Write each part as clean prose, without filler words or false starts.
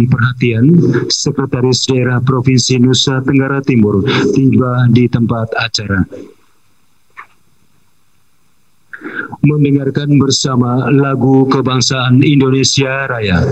Mohon perhatian, Sekretaris Daerah Provinsi Nusa Tenggara Timur tiba di tempat acara. Mendengarkan bersama lagu kebangsaan Indonesia Raya.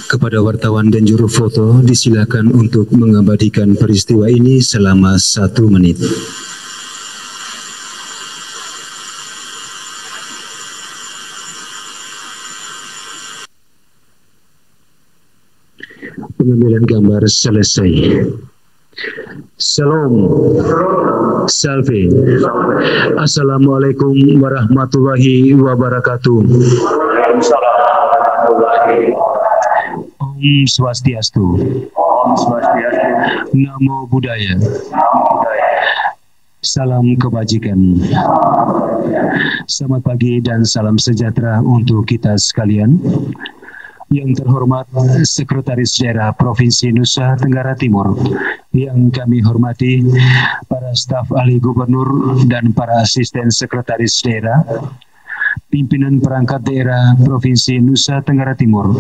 Kepada wartawan dan juru foto disilakan untuk mengabadikan peristiwa ini selama 1 menit. Pengambilan gambar selesai. Salam. Salve. Assalamualaikum warahmatullahi wabarakatuh. Om Swastiastu. Om Swastiastu. Namo Buddhaya. Salam kebajikan. Selamat pagi dan salam sejahtera untuk kita sekalian. Yang terhormat Sekretaris Daerah Provinsi Nusa Tenggara Timur, yang kami hormati para staf ahli gubernur dan para asisten sekretaris daerah, pimpinan perangkat daerah Provinsi Nusa Tenggara Timur,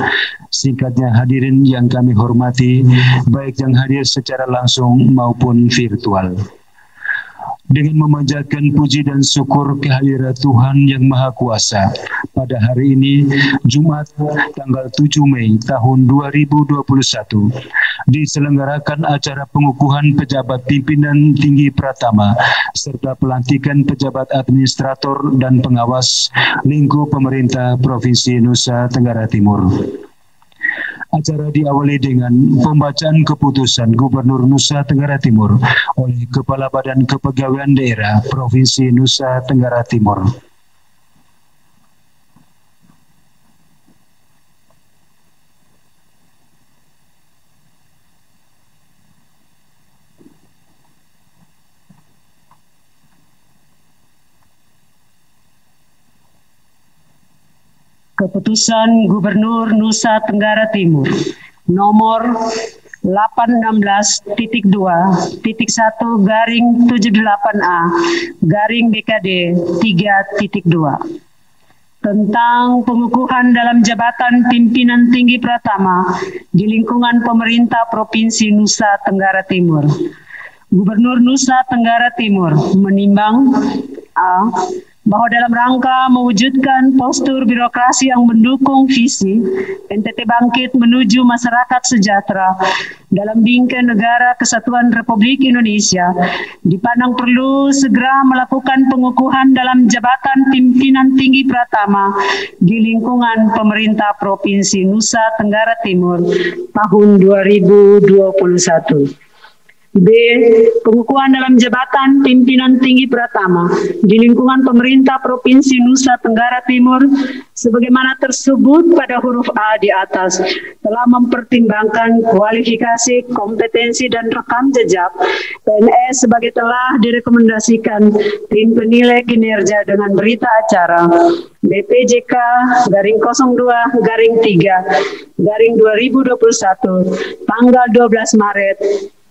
singkatnya hadirin yang kami hormati, baik yang hadir secara langsung maupun virtual. Dengan memanjatkan puji dan syukur kehadirat Tuhan Yang Maha Kuasa, pada hari ini, Jumat, tanggal 7 Mei tahun 2021, diselenggarakan acara pengukuhan pejabat pimpinan tinggi Pratama, serta pelantikan pejabat administrator dan pengawas lingkup pemerintah Provinsi Nusa Tenggara Timur. Acara diawali dengan pembacaan keputusan Gubernur Nusa Tenggara Timur oleh Kepala Badan Kepegawaian Daerah Provinsi Nusa Tenggara Timur. Keputusan Gubernur Nusa Tenggara Timur nomor 816.2.1/78A BKD 3.2 tentang pengukuhan dalam jabatan pimpinan tinggi Pratama di lingkungan pemerintah Provinsi Nusa Tenggara Timur. Gubernur Nusa Tenggara Timur menimbang A. bahwa dalam rangka mewujudkan postur birokrasi yang mendukung visi NTT Bangkit menuju masyarakat sejahtera dalam bingkai negara kesatuan Republik Indonesia, dipandang perlu segera melakukan pengukuhan dalam jabatan pimpinan tinggi Pratama di lingkungan pemerintah Provinsi Nusa Tenggara Timur tahun 2021. B. Pengukuhan dalam jabatan pimpinan tinggi Pratama di lingkungan pemerintah Provinsi Nusa Tenggara Timur sebagaimana tersebut pada huruf A di atas telah mempertimbangkan kualifikasi, kompetensi, dan rekam jejak PNS sebagai telah direkomendasikan tim penilai kinerja dengan berita acara BPJK garing 02 garing 3 garing 2021 tanggal 12 Maret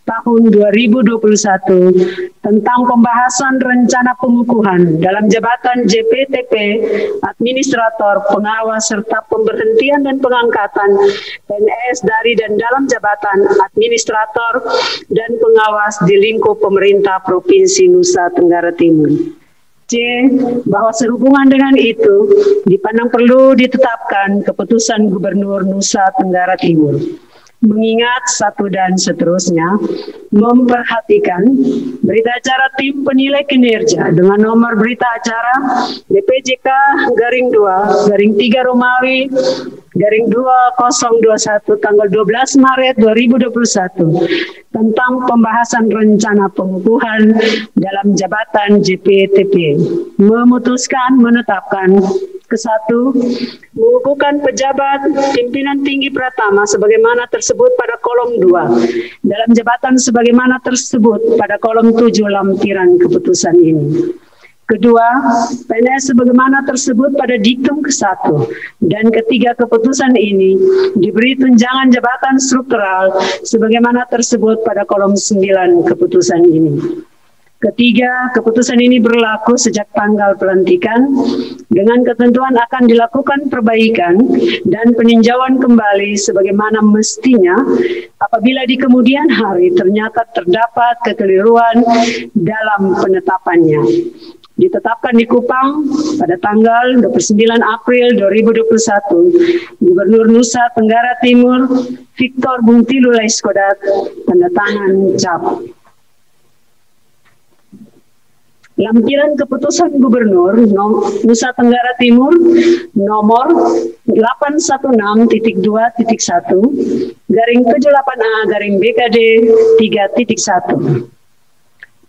tahun 2021 tentang pembahasan rencana pengukuhan dalam jabatan JPTP, administrator, pengawas, serta pemberhentian dan pengangkatan PNS dari dan dalam jabatan administrator dan pengawas di lingkup pemerintah Provinsi Nusa Tenggara Timur. C. Bahwa sehubungan dengan itu dipandang perlu ditetapkan keputusan Gubernur Nusa Tenggara Timur. Mengingat satu dan seterusnya, memperhatikan berita acara tim penilai kinerja dengan nomor berita acara BPJK garing 2 garing 3 Romawi garing 2021 tanggal 12 Maret 2021 tentang pembahasan rencana pengukuhan dalam jabatan JPTP memutuskan menetapkan ke-1, mengukuhkan pejabat pimpinan tinggi Pratama sebagaimana tersebut pada kolom 2 dalam jabatan sebagaimana tersebut pada kolom 7 lampiran keputusan ini. Kedua, PNS sebagaimana tersebut pada diktum ke-1 dan ketiga keputusan ini diberi tunjangan jabatan struktural sebagaimana tersebut pada kolom 9 keputusan ini. Ketiga, keputusan ini berlaku sejak tanggal pelantikan dengan ketentuan akan dilakukan perbaikan dan peninjauan kembali sebagaimana mestinya apabila di kemudian hari ternyata terdapat kekeliruan dalam penetapannya. Ditetapkan di Kupang pada tanggal 29 April 2021, Gubernur Nusa Tenggara Timur Victor Bungtilu Laiskodat, tanda tangan cap. Lampiran keputusan Gubernur Nusa Tenggara Timur nomor 816.2.1 garing 78A garing BKD 3.1.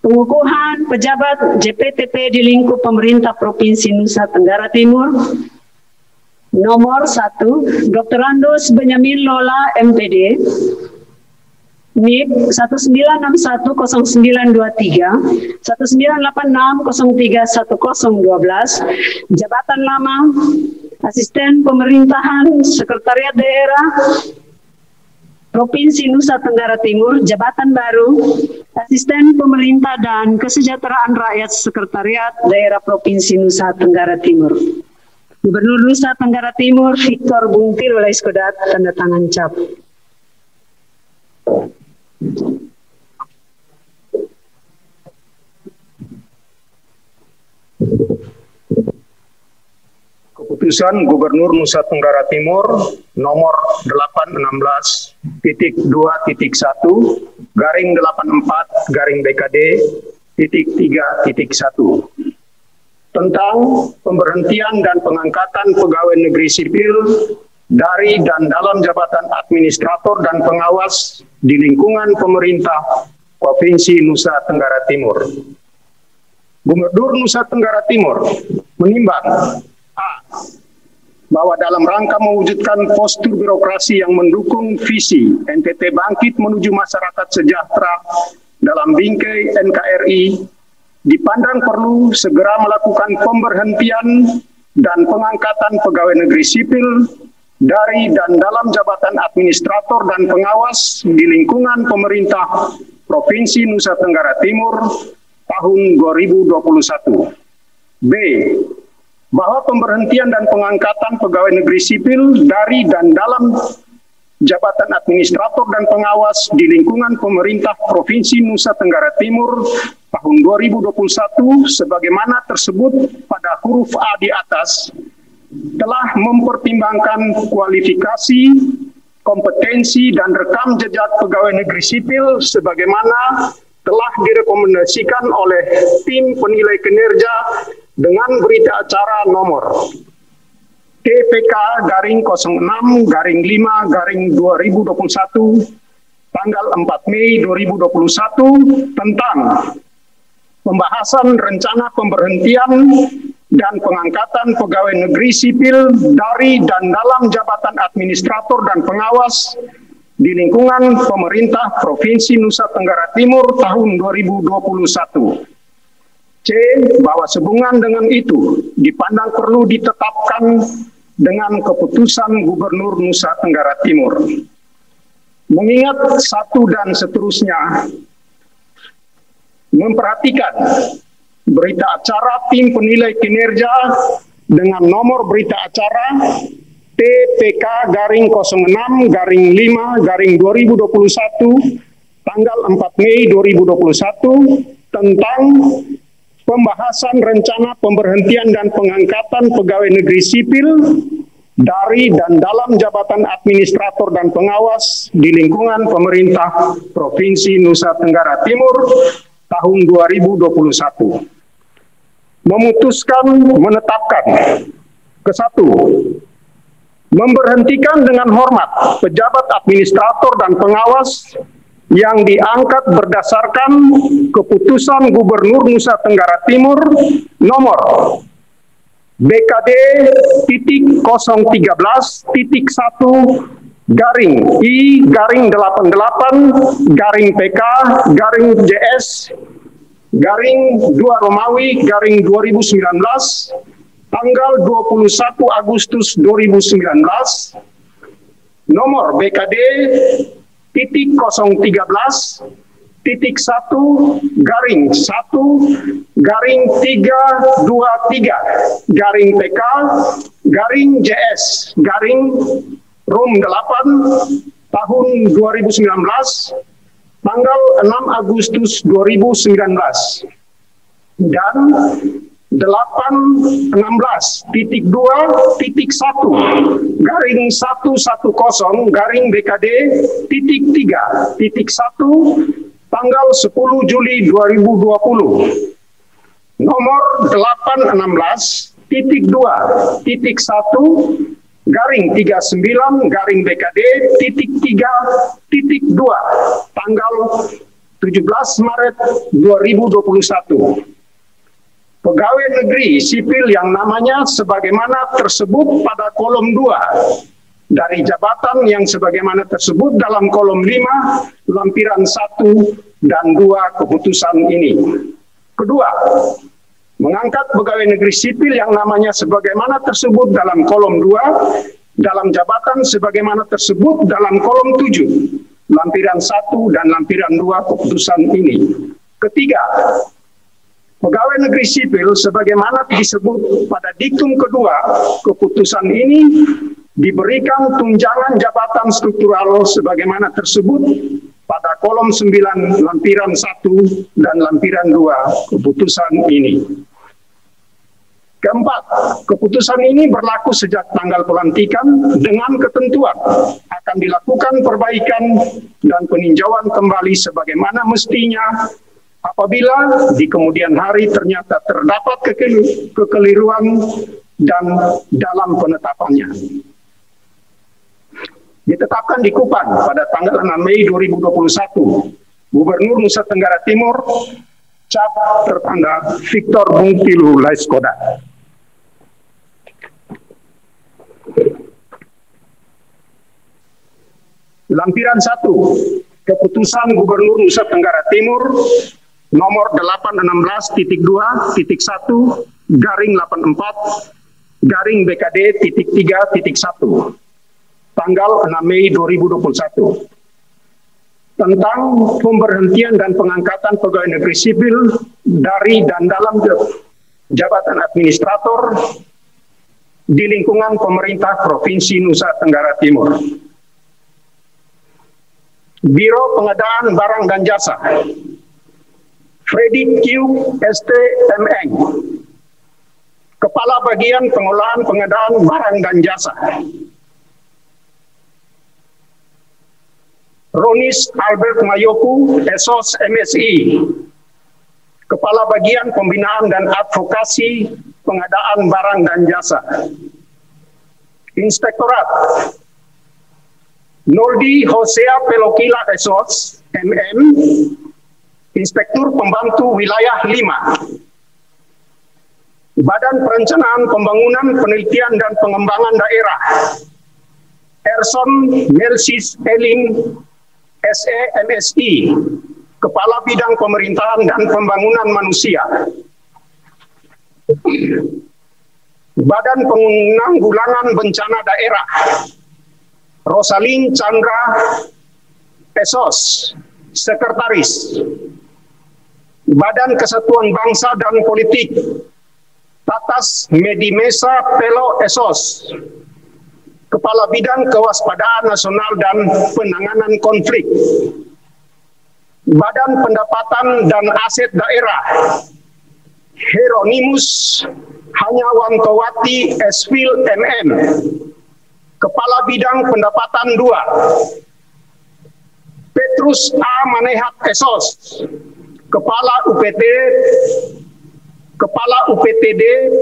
Pengukuhan pejabat JPTP di lingkup pemerintah Provinsi Nusa Tenggara Timur nomor 1 Dr. Andos Benyamin Lola MPD NIP 19610923 1986031012 jabatan lama Asisten Pemerintahan Sekretariat Daerah Provinsi Nusa Tenggara Timur, jabatan baru Asisten Pemerintah dan Kesejahteraan Rakyat Sekretariat Daerah Provinsi Nusa Tenggara Timur. Gubernur Nusa Tenggara Timur Victor Bungtilu Laiskodat, tanda tangan cap. Keputusan Gubernur Nusa Tenggara Timur nomor 816.2.1 garing 84 garing BKD titik 3.1 tentang pemberhentian dan pengangkatan pegawai negeri sipil dari dan dalam jabatan administrator dan pengawas di lingkungan pemerintah Provinsi Nusa Tenggara Timur. Gubernur Nusa Tenggara Timur menimbang A. Bahwa dalam rangka mewujudkan postur birokrasi yang mendukung visi NTT bangkit menuju masyarakat sejahtera dalam bingkai NKRI, dipandang perlu segera melakukan pemberhentian dan pengangkatan pegawai negeri sipil dari dan dalam jabatan administrator dan pengawas di lingkungan pemerintah Provinsi Nusa Tenggara Timur tahun 2021. B. Bahwa pemberhentian dan pengangkatan pegawai negeri sipil dari dan dalam jabatan administrator dan pengawas di lingkungan pemerintah Provinsi Nusa Tenggara Timur tahun 2021 sebagaimana tersebut pada huruf A di atas telah mempertimbangkan kualifikasi, kompetensi, dan rekam jejak pegawai negeri sipil sebagaimana telah direkomendasikan oleh tim penilai kinerja dengan berita acara nomor TPK garing 06 garing 5 garing 2021 tanggal 4 Mei 2021 tentang pembahasan rencana pemberhentian dan pengangkatan pegawai negeri sipil dari dan dalam jabatan administrator dan pengawas di lingkungan pemerintah Provinsi Nusa Tenggara Timur tahun 2021. C. Bahwa sehubungan dengan itu dipandang perlu ditetapkan dengan keputusan Gubernur Nusa Tenggara Timur. Mengingat satu dan seterusnya, memperhatikan berita acara tim penilai kinerja dengan nomor berita acara TPK-06-5-2021 tanggal 4 Mei 2021 tentang pembahasan rencana pemberhentian dan pengangkatan pegawai negeri sipil dari dan dalam jabatan administrator dan pengawas di lingkungan pemerintah Provinsi Nusa Tenggara Timur tahun 2021. Memutuskan menetapkan ke-1, memberhentikan dengan hormat pejabat administrator dan pengawas yang diangkat berdasarkan keputusan Gubernur Nusa Tenggara Timur nomor BKD titik 013 titik 1 garing I-88 garing PK garing JS garing 2 Romawi garing 2019 tanggal 21 Agustus 2019 nomor BKD titik 013 titik 1 garing 1 garing 323 garing PK garing JS garing Rom 8 tahun 2019 tanggal 6 Agustus 2019 dan 816.2.1 garing 110 garing BKD titik 3 titik 1 tanggal 10 Juli 2020 nomor 816.2.1 garing 39 garing BKD titik 3 titik 2 tanggal 17 Maret 2021. Pegawai negeri sipil yang namanya sebagaimana tersebut pada kolom 2 dari jabatan yang sebagaimana tersebut dalam kolom 5 lampiran 1 dan 2 keputusan ini. Kedua, mengangkat pegawai negeri sipil yang namanya sebagaimana tersebut dalam kolom 2 dalam jabatan sebagaimana tersebut dalam kolom 7 lampiran 1 dan lampiran 2 keputusan ini. Ketiga, pegawai negeri sipil sebagaimana disebut pada diktum kedua keputusan ini diberikan tunjangan jabatan struktural sebagaimana tersebut pada kolom 9 lampiran 1 dan lampiran 2 keputusan ini. Keempat, keputusan ini berlaku sejak tanggal pelantikan dengan ketentuan akan dilakukan perbaikan dan peninjauan kembali sebagaimana mestinya apabila di kemudian hari ternyata terdapat kekeliruan dan dalam penetapannya. Ditetapkan di Kupang pada tanggal 6 Mei 2021, Gubernur Nusa Tenggara Timur, cap tertanda Victor Bungtilu Laiskoda. Lampiran 1, keputusan Gubernur Nusa Tenggara Timur nomor 816.2.1 garing 84 garing BKD titik 3 titik 1 tanggal 6 Mei 2021 tentang pemberhentian dan pengangkatan pegawai negeri sipil dari dan dalam jabatan administrator di lingkungan pemerintah Provinsi Nusa Tenggara Timur. Biro Pengadaan Barang dan Jasa Freddy Q. ST. MN, Kepala Bagian Pengolahan Pengadaan Barang dan Jasa. Ronis Albert Mayoku, SOS MSI, Kepala Bagian Pembinaan dan Advokasi Pengadaan Barang dan Jasa. Inspektorat Noldi Hosea Pelokila Esos, MM, Inspektur Pembantu Wilayah 5. Badan Perencanaan Pembangunan, Penelitian dan Pengembangan Daerah, Erson Melsis Elin, SE MSI, Kepala Bidang Pemerintahan dan Pembangunan Manusia. Badan Penanggulangan Bencana Daerah, Rosalin Chandra Esos, Sekretaris. Badan Kesatuan Bangsa dan Politik, Tatas Medimesa Pelo Esos, Kepala Bidang Kewaspadaan Nasional dan Penanganan Konflik. Badan Pendapatan dan Aset Daerah, Hieronymus Hanyawantowati Esfil MM, Kepala Bidang Pendapatan 2. Petrus A. Manehat Esos, Kepala UPTD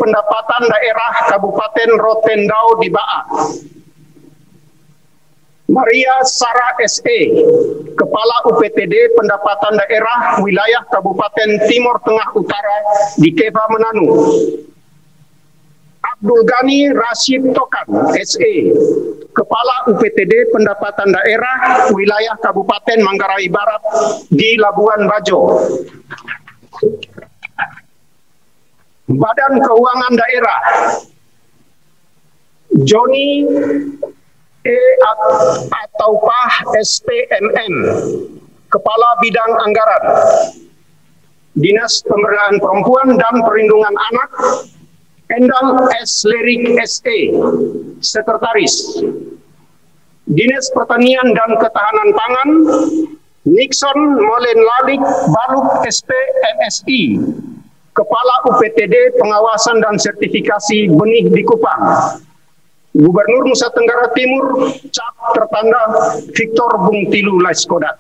Pendapatan Daerah Kabupaten Rotendao di Baa. Maria Sarah SE, Kepala UPTD Pendapatan Daerah Wilayah Kabupaten Timur Tengah Utara di Keva Menanu. Abdul Ghani Rashid Tokan SE, Kepala UPTD Pendapatan Daerah Wilayah Kabupaten Manggarai Barat di Labuan Bajo. Badan Keuangan Daerah, Joni atau Pah SPMM, Kepala Bidang Anggaran. Dinas Pemberdayaan Perempuan dan Perlindungan Anak, Endang S. Lerik SE, Sekretaris. Dinas Pertanian dan Ketahanan Pangan, Nixon Molen Lalik Baluk SP MSI, Kepala UPTD Pengawasan dan Sertifikasi Benih di Kupang. Gubernur Nusa Tenggara Timur, cap tertanda Victor Bung Tilu Laiskodat.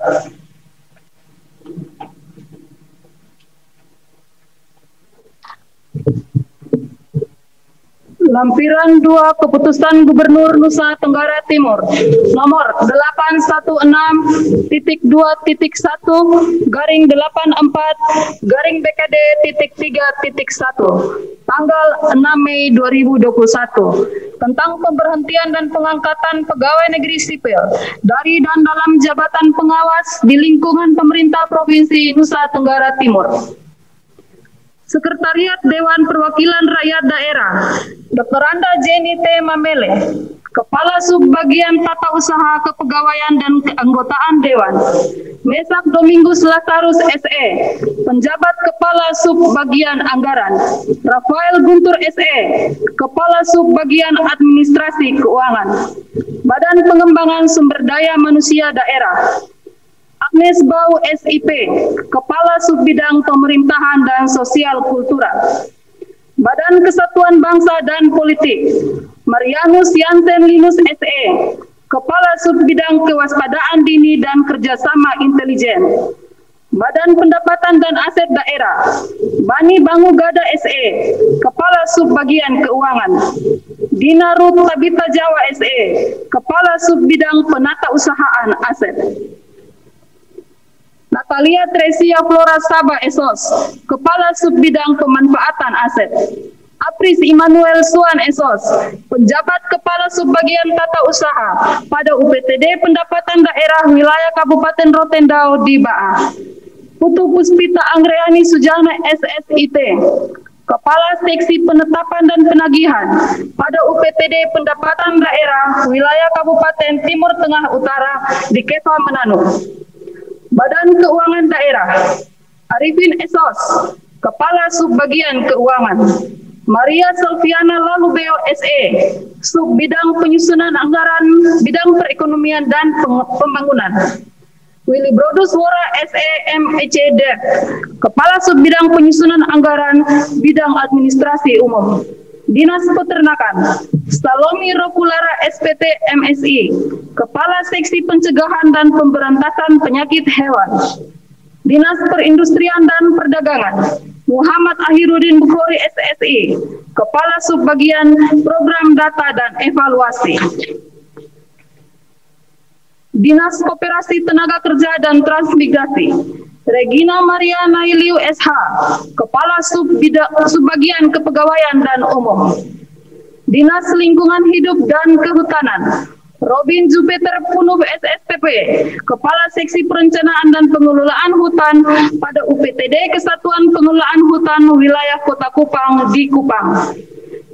Lampiran 2 Keputusan Gubernur Nusa Tenggara Timur nomor 816.2.84/BKD.3.1 tanggal 6 Mei 2021 tentang pemberhentian dan pengangkatan pegawai negeri sipil dari dan dalam jabatan pengawas di lingkungan pemerintah Provinsi Nusa Tenggara Timur. Sekretariat Dewan Perwakilan Rakyat Daerah, Dr. Anda Jenny T. Mamele, Kepala Subbagian Tata Usaha Kepegawaian dan Keanggotaan Dewan, Mesak Domingus Lazarus SE, Penjabat Kepala Subbagian Anggaran, Rafael Guntur SE, Kepala Subbagian Administrasi Keuangan, Badan Pengembangan Sumber Daya Manusia Daerah, Agnes Bau SIP, Kepala Subbidang Pemerintahan dan Sosial Kultural, Badan Kesatuan Bangsa dan Politik, Marianus Yansen Linus SE, Kepala Subbidang Kewaspadaan Dini dan Kerjasama Intelijen, Badan Pendapatan dan Aset Daerah, Bani Bangu Gada SE, Kepala Subbagian Keuangan, Dina Ruth Tabita Jawa SE, Kepala Subbidang Penata Usahaan Aset, Natalia Tresia Flora Saba Esos, Kepala Subbidang Pemanfaatan Aset, Apris Immanuel Suan Esos, Penjabat Kepala Subbagian Tata Usaha pada UPTD Pendapatan Daerah Wilayah Kabupaten Rotendao di Baa, Putu Puspita Angreani Sujana SSIT, Kepala Seksi Penetapan dan Penagihan pada UPTD Pendapatan Daerah Wilayah Kabupaten Timur Tengah Utara di Keva Menanu. Badan Keuangan Daerah, Arifin Esos, Kepala Subbagian Keuangan, Maria Selviana Lalubeo SE, Subbidang Penyusunan Anggaran, Bidang Perekonomian dan Pembangunan, Willy Brodus Wora SE MECD, Kepala Subbidang Penyusunan Anggaran, Bidang Administrasi Umum, Dinas Peternakan, Salomi Rokulara SPT MSI, Kepala Seksi Pencegahan dan Pemberantasan Penyakit Hewan, Dinas Perindustrian dan Perdagangan, Muhammad Ahiruddin Bukhari SSI, Kepala Subbagian Program Data dan Evaluasi. Dinas Koperasi Tenaga Kerja dan Transmigrasi, Regina Maria Nailiu SH, Kepala Subbagian Kepegawaian dan Umum. Dinas Lingkungan Hidup dan Kehutanan, Robin Jupiter Punub SSPP, Kepala Seksi Perencanaan dan Pengelolaan Hutan pada UPTD Kesatuan Pengelolaan Hutan Wilayah Kota Kupang di Kupang.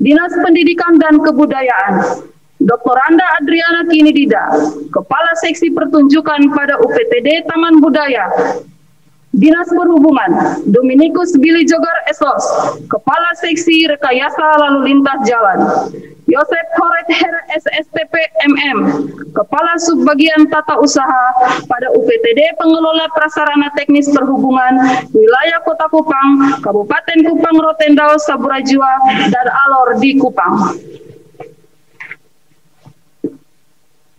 Dinas Pendidikan dan Kebudayaan, Dr. Anda Adriana Kinidida, Kepala Seksi Pertunjukan pada UPTD Taman Budaya. Dinas Perhubungan, Dominikus Billy Jogar Esos, Kepala Seksi Rekayasa Lalu Lintas Jalan. Yosef Horet Her SSPP MM, Kepala Subbagian Tata Usaha pada UPTD Pengelola Prasarana Teknis Perhubungan Wilayah Kota Kupang, Kabupaten Kupang Rotendao Saburajua, dan Alor di Kupang.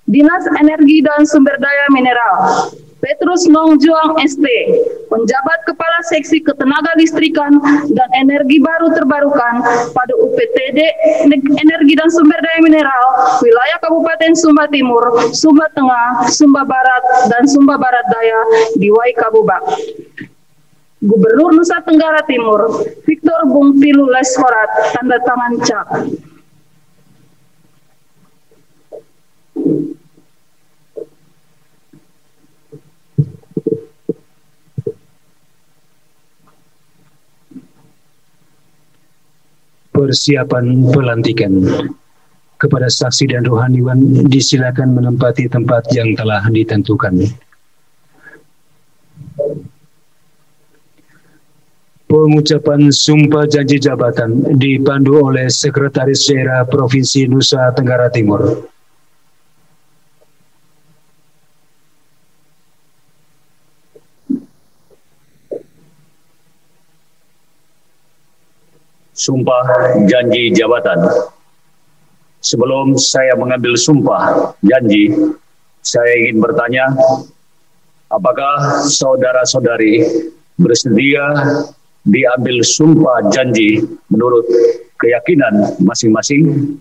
Dinas Energi dan Sumber Daya Mineral, Petrus Nongjuang ST, Penjabat Kepala Seksi Ketenaga Listrikan dan Energi Baru Terbarukan pada UPTD Energi dan Sumber Daya Mineral, Wilayah Kabupaten Sumba Timur, Sumba Tengah, Sumba Barat, dan Sumba Barat Daya di Waikabubak. Gubernur Nusa Tenggara Timur, Victor Bung Tilu Leskorat, tanda tangan cap. Persiapan pelantikan. Kepada saksi dan rohaniwan disilakan menempati tempat yang telah ditentukan. Pengucapan sumpah janji jabatan dipandu oleh Sekretaris Daerah Provinsi Nusa Tenggara Timur. Sumpah janji jabatan. Sebelum saya mengambil sumpah janji, saya ingin bertanya, apakah saudara-saudari bersedia diambil sumpah janji menurut keyakinan masing-masing?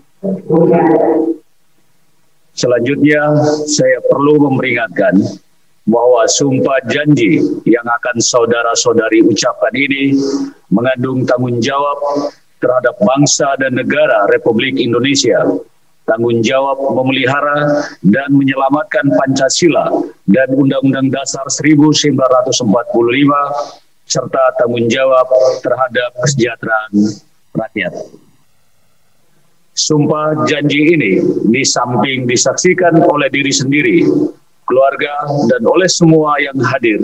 Selanjutnya, saya perlu memperingatkan bahwa sumpah janji yang akan saudara-saudari ucapkan ini mengandung tanggung jawab terhadap bangsa dan negara Republik Indonesia, tanggung jawab memelihara dan menyelamatkan Pancasila dan Undang-Undang Dasar 1945, serta tanggung jawab terhadap kesejahteraan rakyat. Sumpah janji ini di samping disaksikan oleh diri sendiri, keluarga, dan oleh semua yang hadir,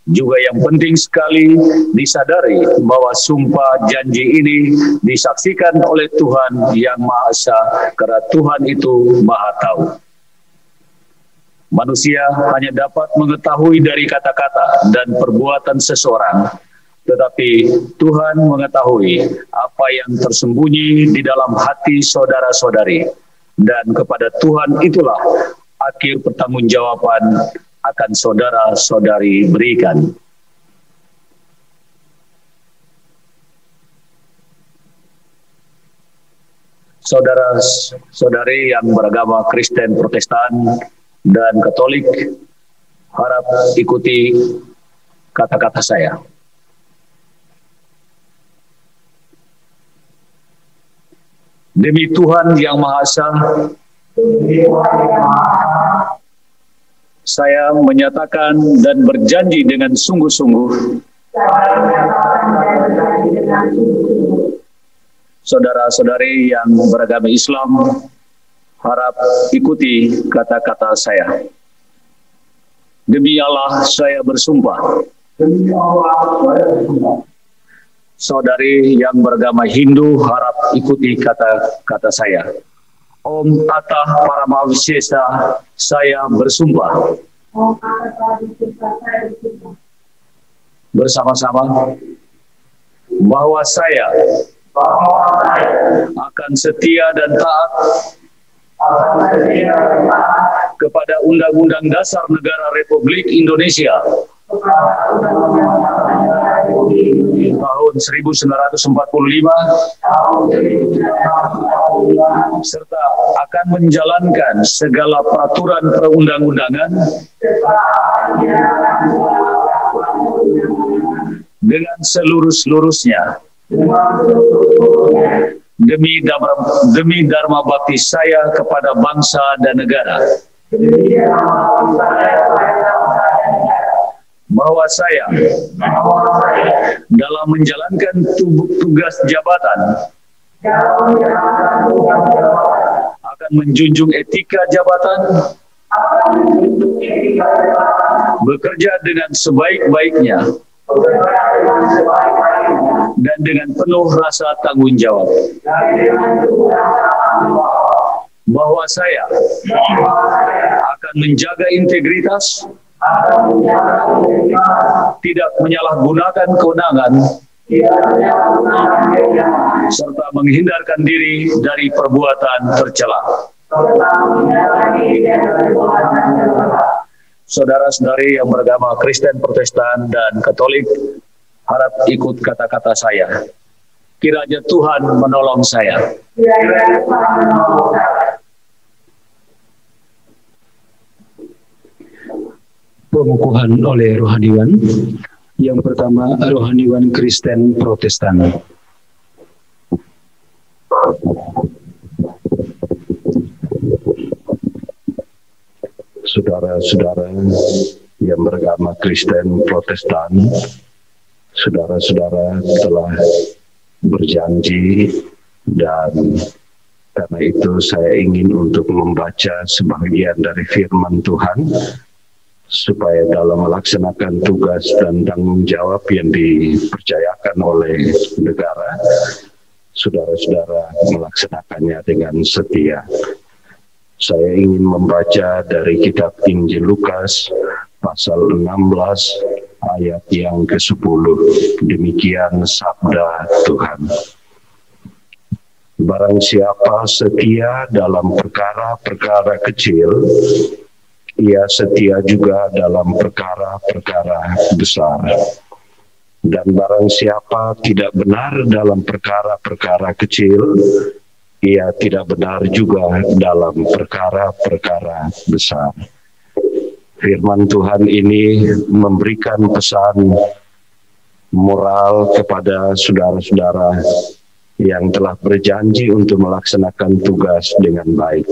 juga yang penting sekali disadari bahwa sumpah janji ini disaksikan oleh Tuhan Yang Maha Esa, karena Tuhan itu Maha Tahu. Manusia hanya dapat mengetahui dari kata-kata dan perbuatan seseorang, tetapi Tuhan mengetahui apa yang tersembunyi di dalam hati saudara-saudari, dan kepada Tuhan itulah akhir pertanggungjawaban akan saudara-saudari berikan. Saudara-saudari yang beragama Kristen, Protestan, dan Katolik, harap ikuti kata-kata saya. Demi Tuhan Yang Maha Esa, saya menyatakan dan berjanji dengan sungguh-sungguh, saudara-saudari yang beragama Islam, harap ikuti kata-kata saya. Demi Allah saya bersumpah. Saudari yang beragama Hindu, harap ikuti kata-kata saya. Om Tata Paramahwisesa, saya bersumpah. Bersama-sama bahwa saya akan setia dan taat kepada Undang-Undang Dasar Negara Republik Indonesia tahun 1945 serta akan menjalankan segala peraturan perundang-undangan dengan seluruh-seluruhnya demi dharma bakti saya kepada bangsa dan negara, bahwa saya dalam menjalankan tugas jabatan akan menjunjung etika jabatan, bekerja dengan sebaik-baiknya dan dengan penuh rasa tanggung jawab, bahwa saya akan menjaga integritas, tidak menyalahgunakan kewenangan, serta menghindarkan diri dari perbuatan tercela. Saudara-saudari yang beragama Kristen, Protestan, dan Katolik, harap ikut kata-kata saya. Kiranya Tuhan menolong saya. Pengukuhan oleh rohaniwan. Yang pertama, rohaniwan Kristen Protestan. Saudara-saudara yang beragama Kristen Protestan, saudara-saudara telah berjanji, dan karena itu saya ingin untuk membaca sebagian dari firman Tuhan supaya dalam melaksanakan tugas dan tanggung jawab yang dipercayakan oleh negara, saudara-saudara melaksanakannya dengan setia. Saya ingin membaca dari kitab Injil Lukas pasal 16 ayat yang ke-10. Demikian sabda Tuhan. Barang siapa setia dalam perkara-perkara kecil, ia setia juga dalam perkara-perkara besar. Dan barang siapa tidak benar dalam perkara-perkara kecil, ia tidak benar juga dalam perkara-perkara besar. Firman Tuhan ini memberikan pesan moral kepada saudara-saudara yang telah berjanji untuk melaksanakan tugas dengan baik.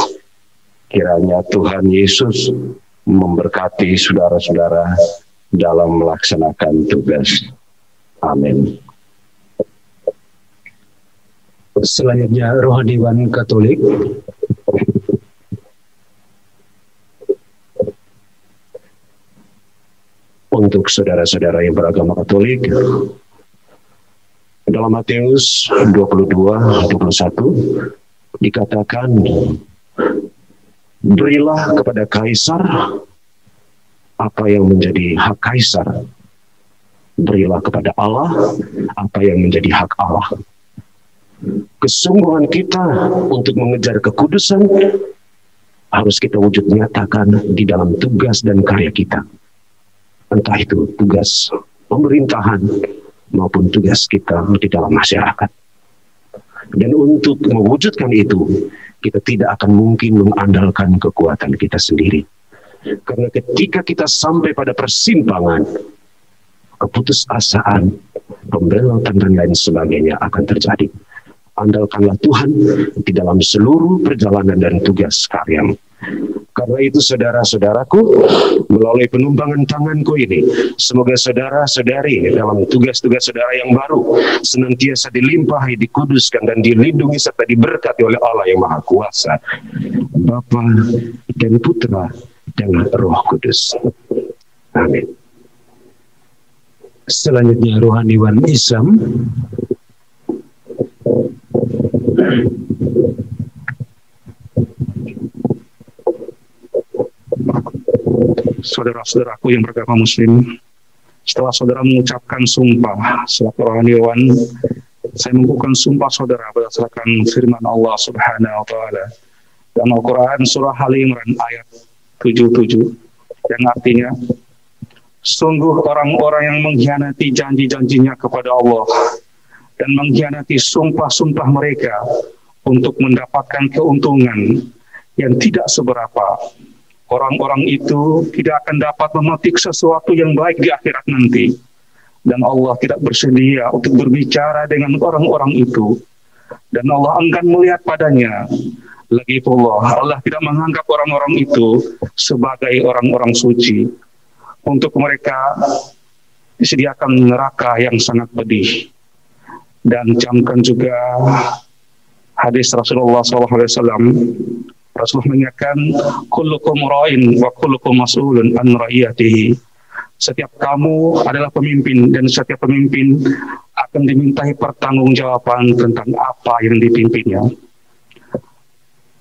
Kiranya Tuhan Yesus memberkati saudara-saudara dalam melaksanakan tugas. Amin. Selanjutnya, rohaniwan Katolik. Untuk saudara-saudara yang beragama Katolik, dalam Matius 22:21 dikatakan, berilah kepada Kaisar apa yang menjadi hak Kaisar, berilah kepada Allah apa yang menjadi hak Allah. Kesungguhan kita untuk mengejar kekudusan harus kita wujud nyatakan di dalam tugas dan karya kita. Entah itu tugas pemerintahan maupun tugas kita di dalam masyarakat. Dan untuk mewujudkan itu, kita tidak akan mungkin mengandalkan kekuatan kita sendiri. Karena ketika kita sampai pada persimpangan, keputusasaan, pembelotan dan lain sebagainya akan terjadi. Andalkanlah Tuhan di dalam seluruh perjalanan dan tugas karyamu. Karena itu saudara-saudaraku, melalui penumpangan tanganku ini, semoga saudara-saudari dalam tugas-tugas saudara yang baru senantiasa dilimpahi, dikuduskan, dan dilindungi serta diberkati oleh Allah yang Maha Kuasa, Bapa dan Putra dan Roh Kudus. Amin. Selanjutnya, rohaniwan Islam. Saudara-saudaraku yang beragama Muslim, setelah saudara mengucapkan sumpah selaku rohaniwan, saya mengucapkan sumpah saudara berdasarkan firman Allah Subhanahu wa Ta'ala dalam Al-Quran surah Al Imran ayat 77, yang artinya, Sungguh orang-orang yang mengkhianati janji-janjinya kepada Allah dan mengkhianati sumpah-sumpah mereka untuk mendapatkan keuntungan yang tidak seberapa. Orang-orang itu tidak akan dapat memetik sesuatu yang baik di akhirat nanti. Dan Allah tidak bersedia untuk berbicara dengan orang-orang itu. Dan Allah enggan melihat padanya. Lagi pula, Allah tidak menganggap orang-orang itu sebagai orang-orang suci. Untuk mereka disediakan neraka yang sangat pedih. Dan camkan juga hadis Rasulullah SAW. Rasulullah menyatakan, kullukum ra'in wa kullukum mas'ulun an ra'iyatihi. Setiap kamu adalah pemimpin dan setiap pemimpin akan dimintai pertanggungjawaban tentang apa yang dipimpinnya.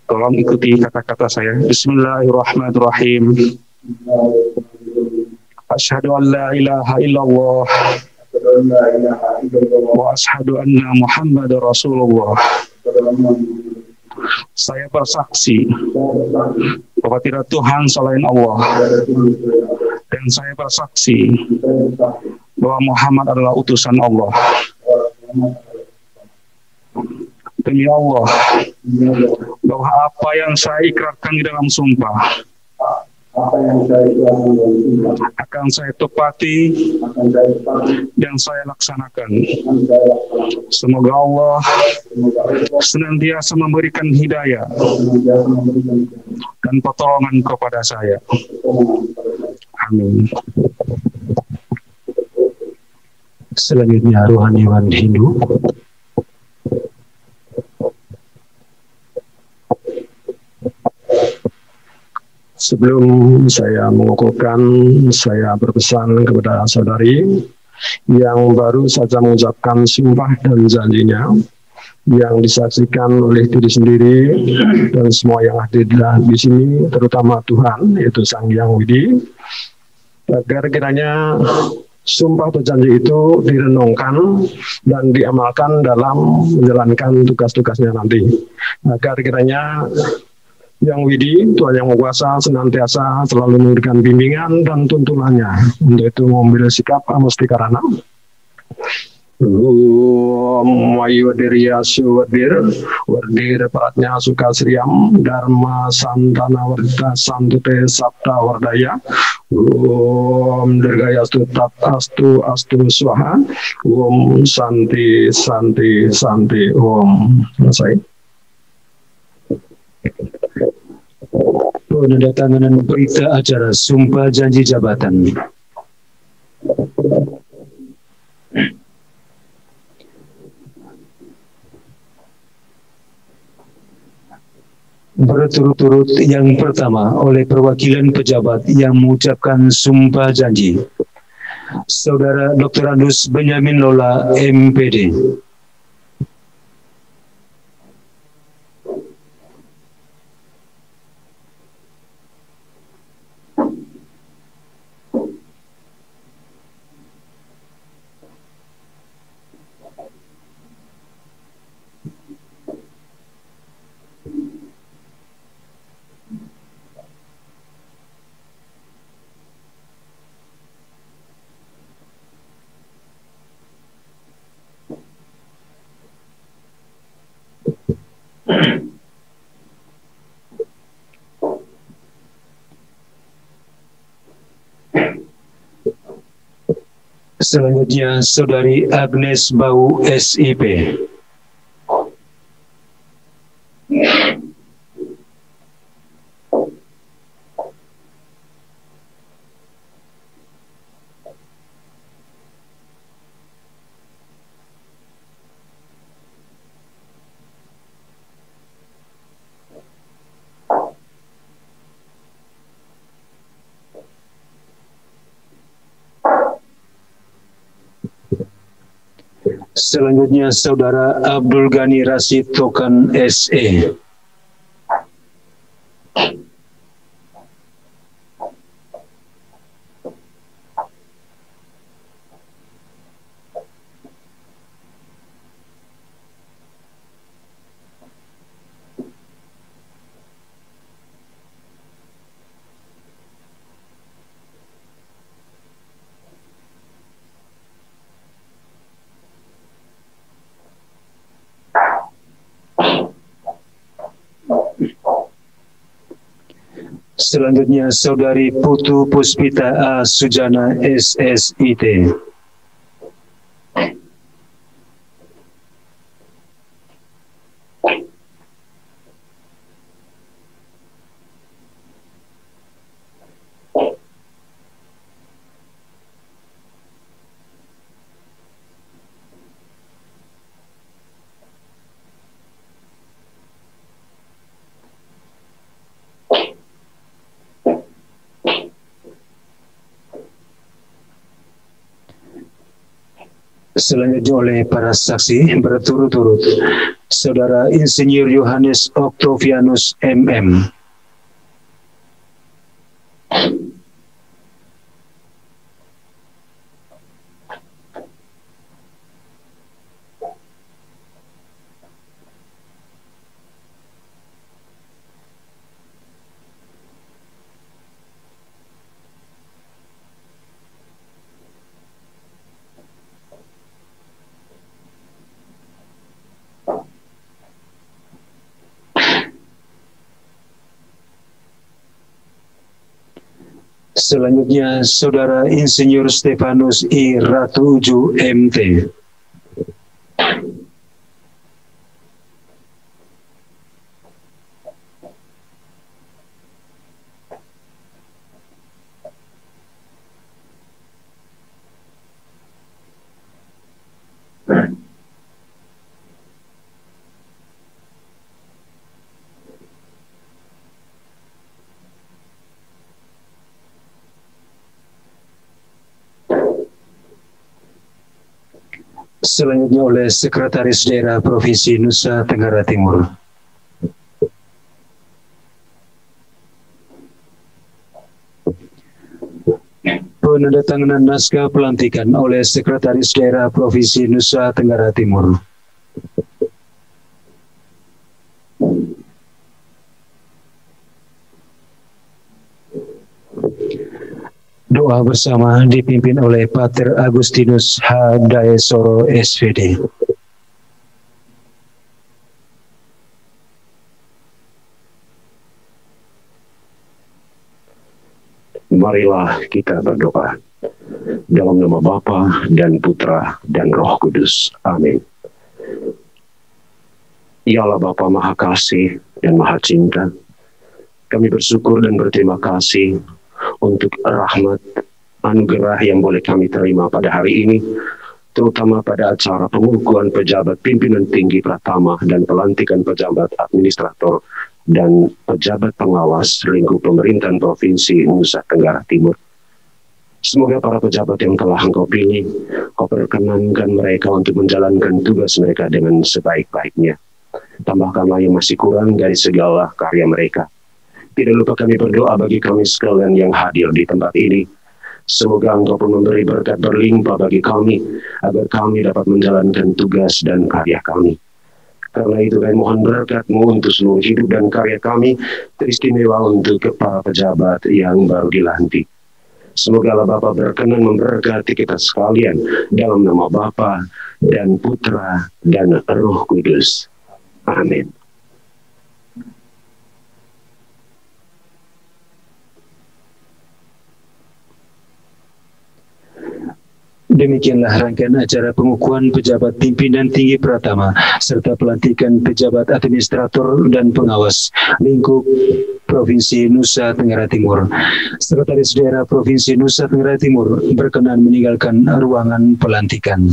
Tolong ikuti kata-kata saya. Bismillahirrahmanirrahim. Asyhadu an la ilaha illallah wa asyhadu anna Muhammadar Rasulullah. Saya bersaksi bahwa tidak Tuhan selain Allah, dan saya bersaksi bahwa Muhammad adalah utusan Allah. Demi Allah, bahwa apa yang saya ikrarkan di dalam sumpah akan saya tepati dan saya laksanakan. Semoga Allah senantiasa memberikan hidayah dan pertolongan kepada saya. Amin. Selanjutnya rohaniwan Hindu. Sebelum saya mengukuhkan, saya berpesan kepada saudari yang baru saja mengucapkan sumpah dan janjinya, yang disaksikan oleh diri sendiri dan semua yang hadir di sini, terutama Tuhan, yaitu Sang Hyang Widi, agar kiranya sumpah atau janji itu direnungkan dan diamalkan dalam menjalankan tugas-tugasnya nanti, agar kiranya Yang Widi, Tuhan Yang Maha Kuasa, senantiasa selalu memberikan bimbingan dan tuntunannya. Untuk itu mengambil sikap amustikarana. Wadir Yasu Wadir Pratnya Suka Sriam Dharma Santana Warta Santute Sabta Wardaya Dirgaya Tat Astu Swaha Santi Santi Santi Selesai. Penandatanganan berita acara sumpah janji jabatan. Berturut-turut yang pertama oleh perwakilan pejabat yang mengucapkan sumpah janji, Saudara Dr. Andus Benyamin Lola, MPD. Selanjutnya Saudari Agnes Bau, SIP. Selanjutnya Saudara Abdul Ghani Rasid Tokan, SE. Selanjutnya Saudari Putu Puspita A. Sujana SSIT. Selanjutnya oleh para saksi berturut-turut Saudara Insinyur Yohanes Octavianus MM. Selanjutnya Saudara Insinyur Stefanus I. Ratuju MT. Selanjutnya oleh Sekretaris Daerah Provinsi Nusa Tenggara Timur. Penandatanganan naskah pelantikan oleh Sekretaris Daerah Provinsi Nusa Tenggara Timur. Doa bersama dipimpin oleh Pater Agustinus H. Daesoro SVD. Marilah kita berdoa. Dalam nama Bapa dan Putra dan Roh Kudus. Amin. Ya Allah Bapa Maha Kasih dan Maha Cinta, kami bersyukur dan berterima kasih untuk rahmat anugerah yang boleh kami terima pada hari ini, terutama pada acara pengukuhan pejabat pimpinan tinggi Pratama dan pelantikan pejabat administrator dan pejabat pengawas lingkup pemerintahan Provinsi Nusa Tenggara Timur. Semoga para pejabat yang telah Engkau pilih, Kau perkenankan mereka untuk menjalankan tugas mereka dengan sebaik-baiknya. Tambahkanlah yang masih kurang dari segala karya mereka. Tidak lupa kami berdoa bagi kami sekalian yang hadir di tempat ini. Semoga Engkau pun memberi berkat berlimpah bagi kami, agar kami dapat menjalankan tugas dan karya kami. Karena itu kami mohon berkat-Mu untuk seluruh hidup dan karya kami, teristimewa untuk para pejabat yang baru dilantik. Semoga Allah Bapa berkenan memberkati kita sekalian dalam nama Bapa dan Putra dan Roh Kudus. Amin. Demikianlah rangkaian acara pengukuhan pejabat pimpinan tinggi Pratama serta pelantikan pejabat administrator dan pengawas lingkup Provinsi Nusa Tenggara Timur. Sekretaris Daerah Provinsi Nusa Tenggara Timur berkenan meninggalkan ruangan pelantikan.